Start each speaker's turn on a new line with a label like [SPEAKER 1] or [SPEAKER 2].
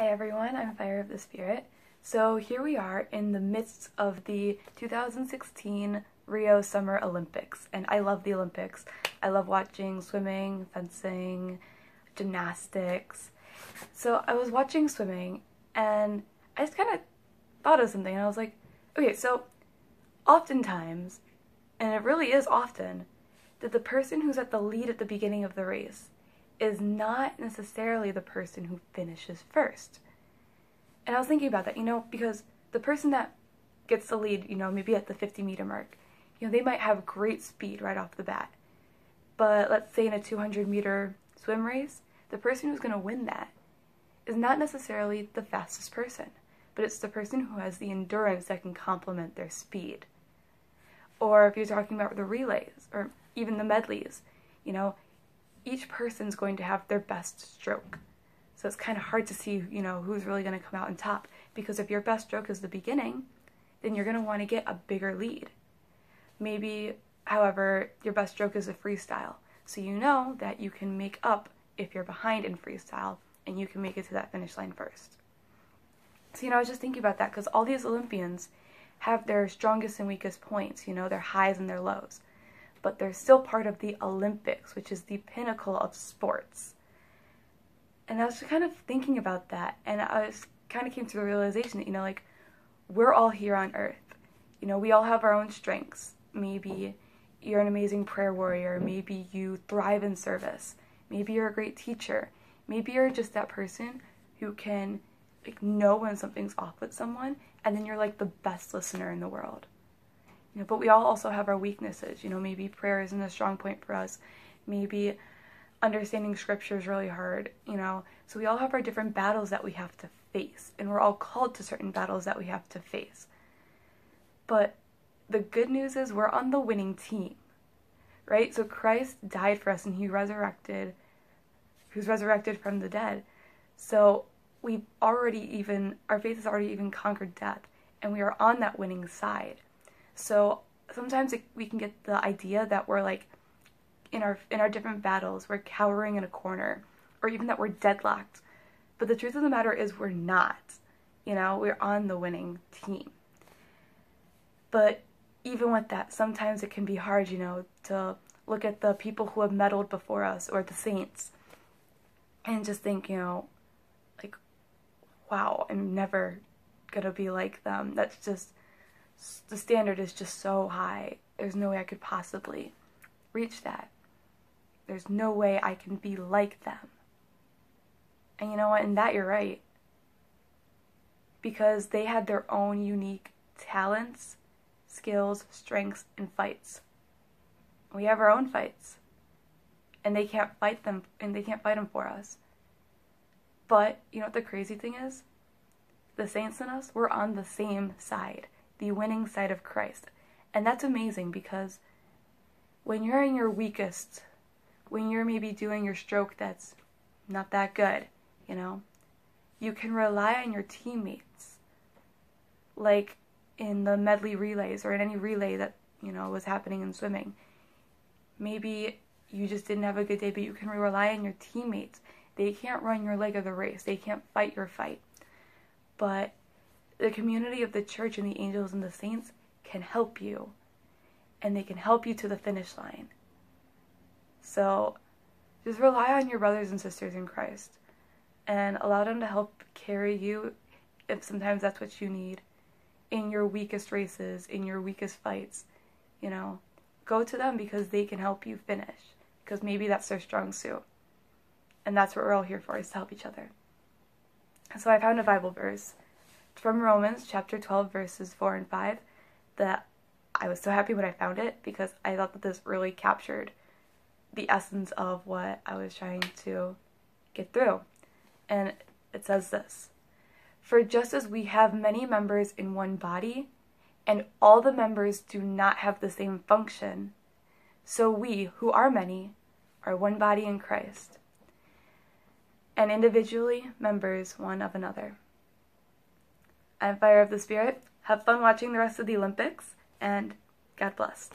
[SPEAKER 1] Hi everyone, I'm Fire of the Spirit. So here we are in the midst of the 2016 Rio Summer Olympics, and I love the Olympics. I love watching swimming, fencing, gymnastics. So I was watching swimming and I just kind of thought of something and I was like, okay, so oftentimes, and it really is often, that the person who's at the lead at the beginning of the race is not necessarily the person who finishes first. And I was thinking about that, because the person that gets the lead, maybe at the 50-meter mark, they might have great speed right off the bat. But let's say in a 200-meter swim race, the person who's going to win that is not necessarily the fastest person, but it's the person who has the endurance that can complement their speed. Or if you're talking about the relays, or even the medleys, each person's going to have their best stroke. So it's kind of hard to see, who's really going to come out on top. Because if your best stroke is the beginning, then you're going to want to get a bigger lead. Maybe, however, your best stroke is a freestyle. So you know that you can make up if you're behind in freestyle, and you can make it to that finish line first. So, I was just thinking about that because all these Olympians have their strongest and weakest points, their highs and their lows. But they're still part of the Olympics, which is the pinnacle of sports. And I was just kind of thinking about that, and I kind of came to the realization that, we're all here on Earth. We all have our own strengths. Maybe you're an amazing prayer warrior. Maybe you thrive in service. Maybe you're a great teacher. Maybe you're just that person who can know when something's off with someone, and then you're the best listener in the world. But we all also have our weaknesses. Maybe prayer isn't a strong point for us. Maybe understanding scripture is really hard, So we all have our different battles that we have to face, and we're all called to certain battles that we have to face. But the good news is we're on the winning team, right? So Christ died for us, and He was resurrected from the dead. So our faith has already even conquered death, and we are on that winning side. So sometimes we can get the idea that we're in our different battles, we're cowering in a corner, or even that we're deadlocked. But the truth of the matter is we're not. We're on the winning team. But even with that, sometimes it can be hard, to look at the people who have medaled before us, or the saints, and just think, wow, I'm never gonna be like them. That's just, the standard is just so high. There's no way I could possibly reach that. There's no way I can be like them. And you know what? In that you're right. Because they had their own unique talents, skills, strengths, and fights. We have our own fights. And they can't fight them for us. But you know what the crazy thing is? The saints and us, we're on the same side. The winning side of Christ. And that's amazing because when you're in your weakest, when you're maybe doing your stroke that's not that good, you can rely on your teammates. Like in the medley relays or in any relay that, was happening in swimming. Maybe you just didn't have a good day, but you can rely on your teammates. They can't run your leg of the race. They can't fight your fight. But the community of the church and the angels and the saints can help you. And they can help you to the finish line. So just rely on your brothers and sisters in Christ. And allow them to help carry you, if sometimes that's what you need, in your weakest races, in your weakest fights. Go to them because they can help you finish. Because maybe that's their strong suit. And that's what we're all here for, is to help each other. So I found a Bible verse. It's from Romans chapter 12, verses 4 and 5, that I was so happy when I found it because I thought that this really captured the essence of what I was trying to get through. And it says this: "For just as we have many members in one body, and all the members do not have the same function, so we, who are many, are one body in Christ, and individually members one of another." I'm Fire of the Spirit. Have fun watching the rest of the Olympics, and God bless.